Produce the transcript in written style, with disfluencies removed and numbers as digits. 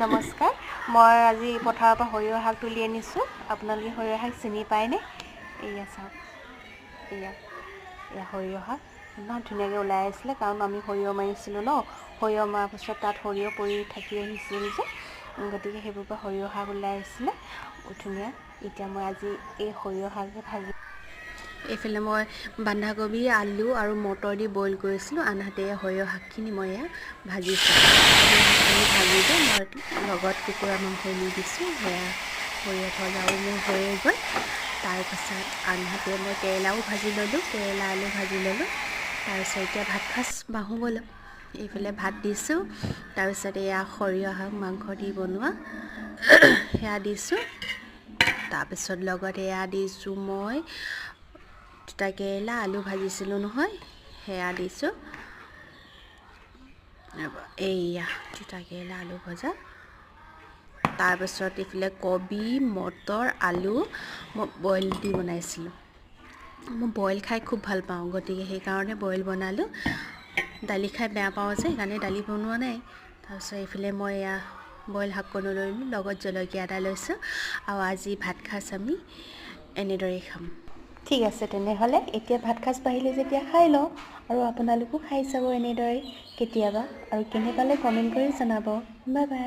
নমস্কাৰ, মই আজি পথাৰৰ পৰা সৰিয়হ শাক তুলি আনিছোঁ। আপোনালোকে সৰিয়হ শাক চিনি পায়নে? এয়া চাওক, এয়া সৰিয়হ শাক ইমান ধুনীয়াকৈ ওলাই আহিছিলে, কাৰণ আমি সৰিয়হ মাৰিছিলোঁ ন। সৰিয়হ মৰাৰ পাছত তাত সৰিয়হ পৰি থাকি আহিছিল যে, গতিকে সেইবোৰ পৰা সৰিয়হ শাক ওলাই আহিছিলে ধুনীয়া। এতিয়া মই আজি এই সৰিয়হ শাকে ভাজি, এইফালে মই বন্ধাকবি, আলু আৰু মটৰ দি বইল কৰিছিলোঁ, আনহাতে সৰিয়হ শাকখিনি মই এয়া ভাজিছোঁ। ভাজি যে মই লগত কুকুৰা মাংস দি দিছোঁ, সেয়া সৰিয়হ ভজাও মোৰ হৈয়ে গ'ল। তাৰপাছত আনহাতে মই কেৰেলাও ভাজি ল'লোঁ, কেৰেলা আলু ভাজি ল'লোঁ। তাৰপিছত এতিয়া ভাতসাজ বাঢ়োঁ ব'লক। এইফালে ভাত দিছোঁ, তাৰপিছত এয়া সৰিয়হ শাক মাংস দি বনোৱা সেয়া দিছোঁ। তাৰপিছত লগত এয়া দিছোঁ মই তিতা কেৰেলা আলু ভাজিছিলোঁ নহয়, সেয়া দিছোঁ। এইয়া তিতা কেৰেলা আলু ভজা। তাৰপিছত এইফালে কবি, মটৰ, আলু মই বইল দি বনাইছিলোঁ। মই বইল খাই খুব ভাল পাওঁ, গতিকে সেইকাৰণে বইল বনালোঁ। দালি খাই বেয়া পাওঁ যে, সেইকাৰণে দালি বনোৱা নাই। তাৰপিছত এইফালে মই এয়া বইল শাককণো লৈ ল'লোঁ, লগত জলকীয়া এটা লৈছোঁ। আৰু আজি ভাতসাজ আমি এনেদৰেই খাম। ঠিক আছে তেনেহ'লে, এতিয়া ভাতসাজ বাঢ়িলে যেতিয়া খাই লওঁ, আৰু আপোনালোকো খাই চাব এনেদৰে কেতিয়াবা, আৰু কেনে পালে কমেণ্ট কৰি জনাব। Bye bye.